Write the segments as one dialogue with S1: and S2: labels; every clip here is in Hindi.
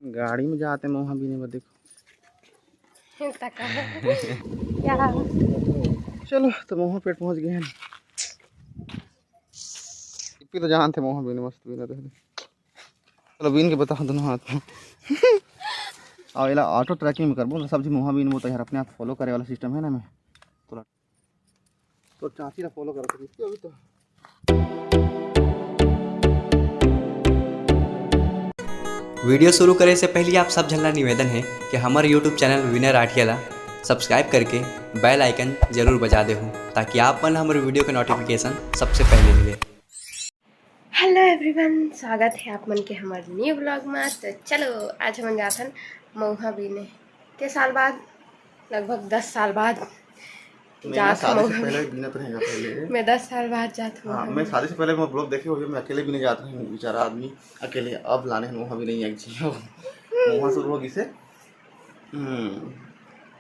S1: गाड़ी में जाते मोहा बीने में देखो
S2: क्या
S1: चलो तो मोहा पेट पहुंच गए हैं। इप्पी तो जहाँ थे मोहा बीने मस्त बीने थे। चलो बीन के बता दोनों हाथ में और इला ऑटो ट्रैकिंग में करबो सब्जी मोहा बीन वो तो यार अपने आप फॉलो करे वाला सिस्टम है ना। मैं तो चाची ना फॉलो करो अभी तो
S3: वीडियो शुरू करे से पहले आप सब झल्ला निवेदन है कि हमारे YouTube चैनल विनर आठियाला सब्सक्राइब करके बेल आइकन जरूर बजा दे हूँ ताकि आप मन हमारे वीडियो के नोटिफिकेशन सबसे पहले मिले।
S2: हेलो एवरीवन, स्वागत है आप मन के हमारे न्यू ब्लॉग में। तो चलो आज हम जाथन मऊहा बीने के साल बाद, लगभग 10 साल बाद जात
S1: शादी से
S2: मऊहा
S1: पहले
S2: बीने।
S1: बीना तो रहेगा पहले।
S2: मैं 10 साल बाद जात हूँ।
S1: हाँ, मैं शादी से पहले मैं ब्लॉग देखे हुए मैं अकेले भी नहीं जाता हूँ। बेचारा आदमी अकेले अब लाने हैं वहाँ भी नहीं एक जी वहाँ शुरू होगी से।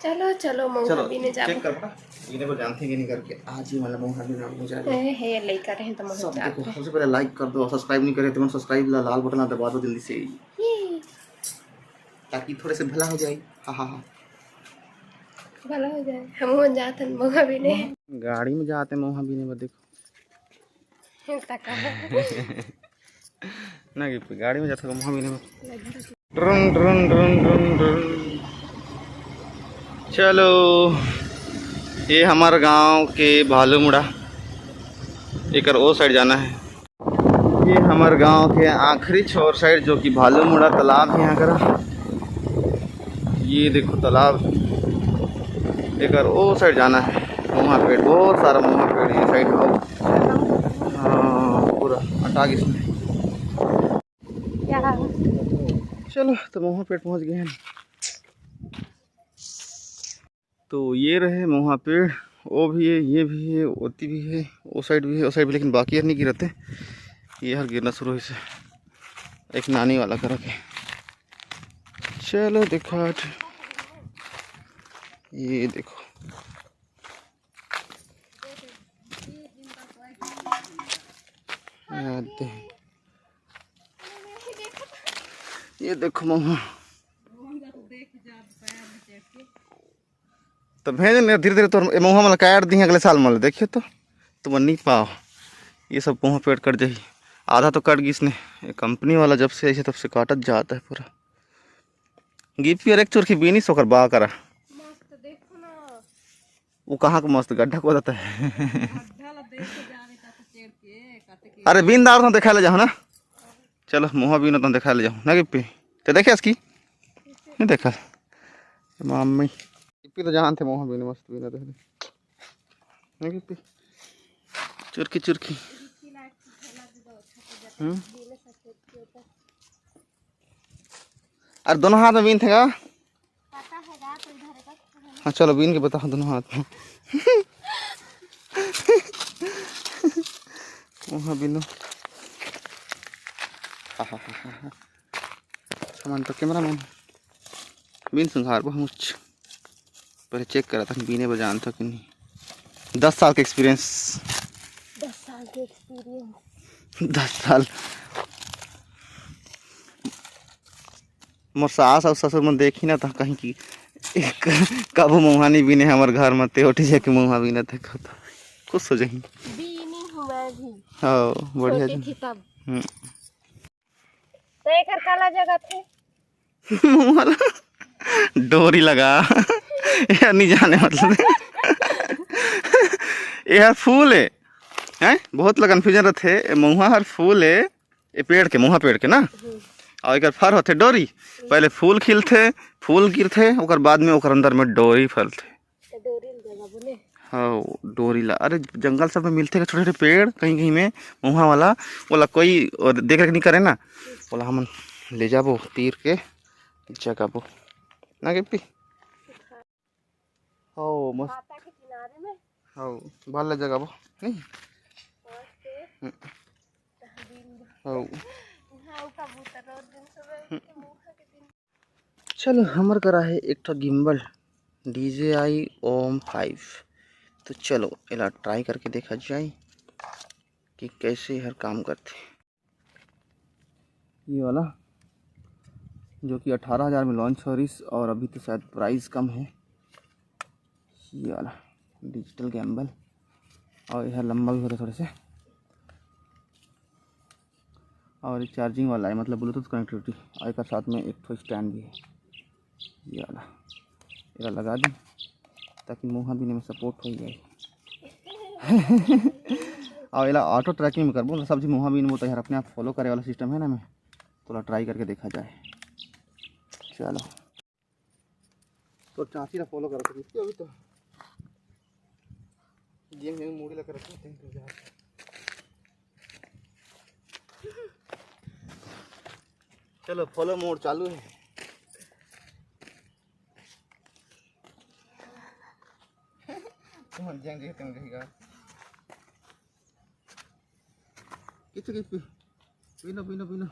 S2: चलो चलो मऊहा बीने जाओ।
S1: चेक कर पा इन्हें को जानते कि नहीं करके आज ही मतलब मऊहा बीने हो जाए।
S2: हे लइका रहे तो मऊहा
S1: सब देखो
S2: जाते।
S1: सबसे पहले लाइक कर दो, सब्सक्राइब नहीं करे तो सब्सक्राइब लाल बटन दबा दो जल्दी से ताकि थोड़े से भला हो जाए। हाँ हाँ हाँ
S2: भला हो जाए। हम जाथन मऊहा बीने।
S1: गाड़ी में जाते मऊहा बीने में देखो ना कि गाड़ी में जाते मऊहा बीने में drawn drawn drawn drawn drawn. चलो ये हमारे गांव के भालूमुड़ा एक वो साइड जाना है। ये हमारे गांव के आखिरी छोर साइड जो कि भालूमुड़ा तालाब है यहाँ करा। ये देखो तालाब एक वो साइड जाना है। मुहा पेड़ बहुत सारा मुहा पेड़ ये साइड पूरा अटाक इसमें। चलो तो मुहा पेड़ पहुंच गए हैं। तो ये रहे मुहा पेड़, वो भी है, ये भी है, ओती भी है, वो साइड भी है, वो साइड भी, लेकिन बाकी यार नहीं गिरते। ये हर गिरना शुरू से एक नानी वाला कर के। चलो देखा ये देखो ये देखो मऊहा तो भेज धीरे धीरे तो मऊहा मतलब काट दी अगले साल मतलब देखिए तो तुम नहीं पाओ। ये सब मऊहा पेड़ कट जाही, आधा तो कट गई इसने। कंपनी वाला जब से ऐसे तब से काटत जाता है पूरा। गिप्पी और एक चुरखी बीनी सोकर बा करा वो कहाँ का मस्त गड्ढा को जाता है अरे बीन दार तो देखा ले जाओ ना। चलो मुहा बीन तो देखा ले जाओ ना गिप्पी तो देखे इसकी नहीं देखा मम्मी गिप्पी तो जहाँ थे मुहा बीन मस्त बीन देख ना गिप्पी चुरखी चुरखी। अरे दोनों हाथ में बीन थे का। हाँ चलो बीन के बताओ दोनों हाथ में वहाँ बीनो। सामान तो कैमरा मैन बीन संघार बहुत पहले चेक करा था बीने पर जानता कि नहीं। 10 साल का एक्सपीरियंस। 10 साल मोर सास और ससुर में देखी ना था कहीं की कब मुहा नहीं बीने हमारे घर में ते उठी जाके मुहा बीना थे तो खुश हो जाही। हाँ बढ़िया जी।
S2: तो एक काला जगह थे
S1: डोरी लगा यार नहीं जाने मतलब ये हर फूल है हैं बहुत लोग कन्फ्यूजन रहते। मुहा हर फूल है ये पेड़ के मुहा पेड़ के ना और एक फर होते डोरी। पहले फूल खिलते फूल गिरते और बाद में ओकर अंदर में डोरी फलते। हाँ डोरी ला अरे जंगल सब में मिलते छोटे छोटे पेड़ कहीं कहीं में मुहा वाला बोला कोई देख रेख नहीं करे ना बोला हम ले जाबो तीर के जगाबो ना गिप्पी। हो मस्त हो भले जगाबो नहीं हो। चलो हमर करा है एक तो गिम्बल DJI OM 5। तो चलो इला ट्राई करके देखा जाए कि कैसे हर काम करते। ये वाला जो कि 18,000 में लॉन्च हो रही, और अभी तो शायद प्राइस कम है। ये वाला डिजिटल गैम्बल, और यह लंबा भी होता है थोड़े से, और ये चार्जिंग वाला है, मतलब ब्लूटूथ कनेक्टिविटी, और एक साथ में एक तो स्टैंड भी है। ये वाला ये लगा दूँ ताकि मुँह भी में सपोर्ट हो जाए। और ये ऑटो ट्रैकिंग में करबो ना, सब्जी मुँह भी नहीं बोलता यार, अपने आप फॉलो करे वाला सिस्टम है ना, मैं थोड़ा ट्राई करके देखा जाए। चलो तो चाची ना फॉलो करो तो अभी तो गेम में मूडी लगा रखते हैं तो यार। चलो फॉलो मोड चालू है। तुम जाएंगे तुम रहेगा किच किच पीनो पीनो पीनो,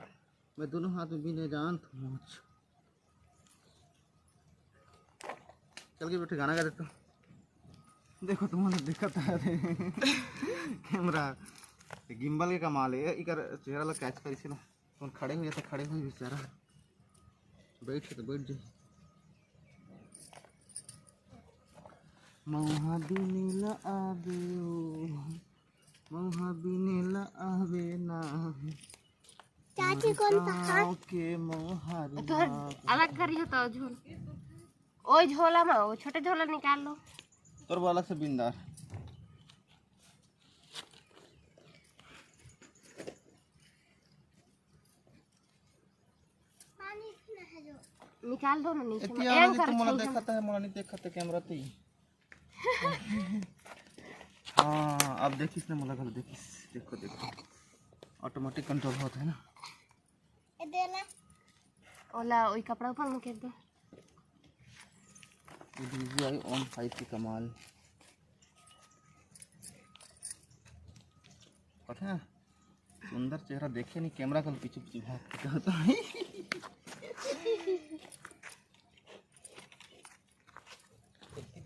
S1: मैं दोनों हाथ में पीने जान तुम। चल के बैठे गाना गा देता हूँ। देखो तुम्हारा दिक्कत है कैमरा गिम्बल के कमाल है, इकर चेहरा ला कैच करी ना, तुम खड़े हो जाते, खड़े हो बेचारा, बैठ तो बैठ जाए। मौहा बिनेला आवे ओ, मौहा बिनेला आवे ना,
S2: चाची कौन सा
S1: के मोहारी
S2: तो अलग करी हो तो झोल, ओए झोला में वो छोटे झोला निकाल लो,
S1: तोर वाला से बिंदार।
S2: निकाल दो ना नीचे में,
S1: एंग कर मोला देखता है, मोला नहीं देखता कैमरा तो ही। हाँ अब देखिस ना, मोला घर देखिस, देखो देखो ऑटोमेटिक कंट्रोल होता है ना।
S2: ए देला ओला ओई कपड़ा ऊपर में कर दो।
S1: DJI ऑन 5 की कमाल, पता है सुंदर चेहरा देखे नहीं, कैमरा का पीछे पीछे भागता होता है।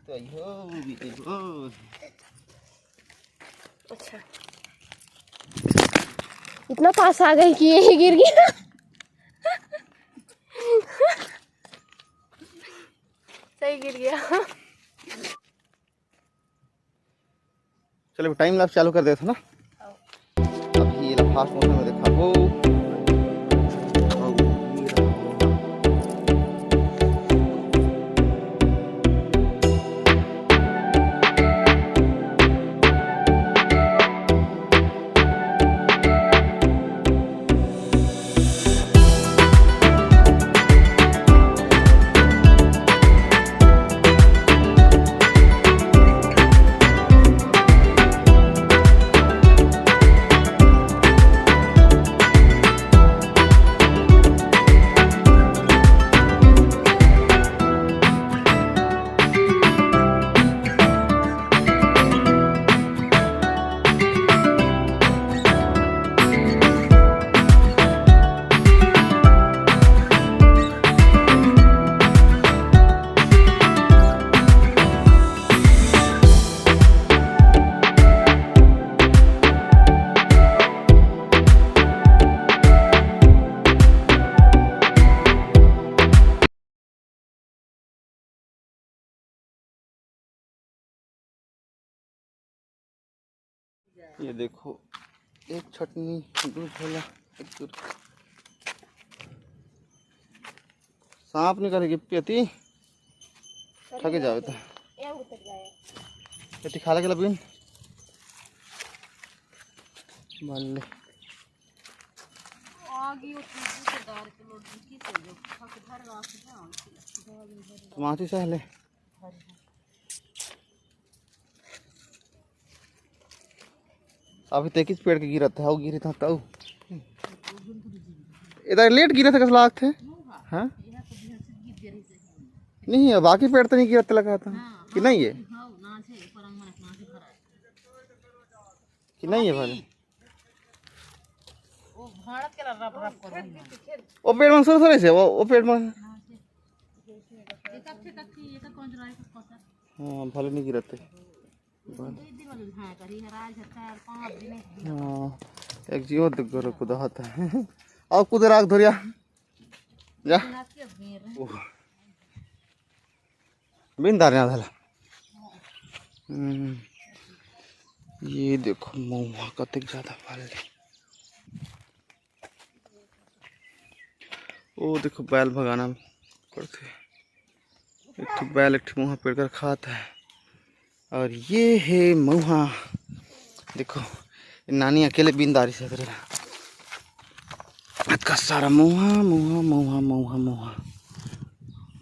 S1: तो
S2: अच्छा इतना पास आ गई कि यही गिर गया। सही गिर गया।
S1: चलो टाइम लैप्स चालू कर देता ना, अभी ये फास्ट मोशन में देखा वो। ये देखो एक चटनी, दो झोला, एक दूर सांप निकल गिप्पी अति थके जावे तो ये खा लगे बिन बल्ले माची सहले अभी तक किस पेड़ के गिरा था, वो गिरी था तो इधर लेट गिरे थे, कसला थे हाँ नहीं है, बाकी पेड़ तो नहीं गिरा लगा था कि नहीं है कि नहीं है भाई वो पेड़ में सर से वो पेड़ में हाँ भले नहीं गिरते हाँ एक जीव खुदा होता है और कुदर आग धोरिया जा ओह, बिंदार यहाँ झाला ये देखो महुआ कतक ज्यादा फल ओ देखो बैल भगाना पड़ते एक ठो बैल एक ठो महुआ पेड़ कर खाता है और ये है महुआ देखो नानी अकेले बिंदारी से का सारा महुआ महुआ महुआ महुआ महुआ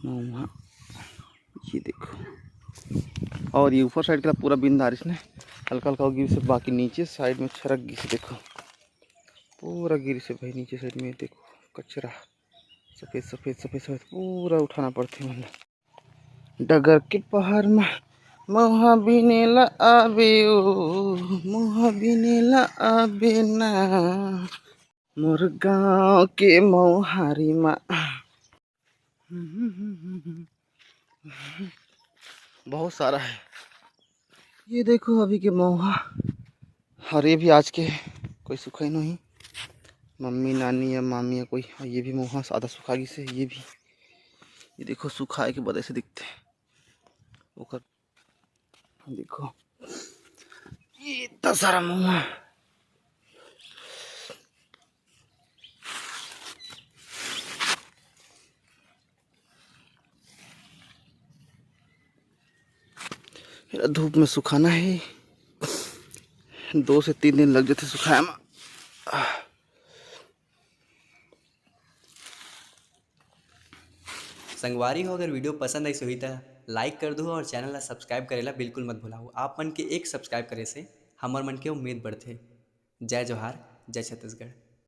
S1: महुआ ये देखो और ये ऊपर साइड का पूरा बिंदारिश ने हल्का हल्का गिर से बाकी नीचे साइड में छरक गिर से देखो पूरा गिर से भाई नीचे साइड में देखो कचरा सफेद सफेद सफेद सफेद पूरा उठाना पड़ते मतलब डगर के पहाड़ में महुआ बिने ला आबे ओ महुआ बिने ला आबे ना मोर गाँव के महुहारी माँ बहुत सारा है ये देखो अभी के महुआ और ये भी आज के कोई सुखाई नहीं मम्मी नानी या मामी या कोई ये भी महुआ आधा सुखा गई से ये भी ये देखो सुखाए के वजह से दिखते ओकर देखो ये इतना सारा महुआ मेरा धूप में सुखाना है 2 से 3 दिन लग जाते सुखाया में
S3: संगवारी हो अगर वीडियो पसंद आई हुई तो लाइक कर दो और चैनल ला सब्सक्राइब करेला बिल्कुल मत भूलाओ। आप मन के एक सब्सक्राइब करे से हमर मन के उम्मीद बढ़थे। जय जोहार, जय छत्तीसगढ़।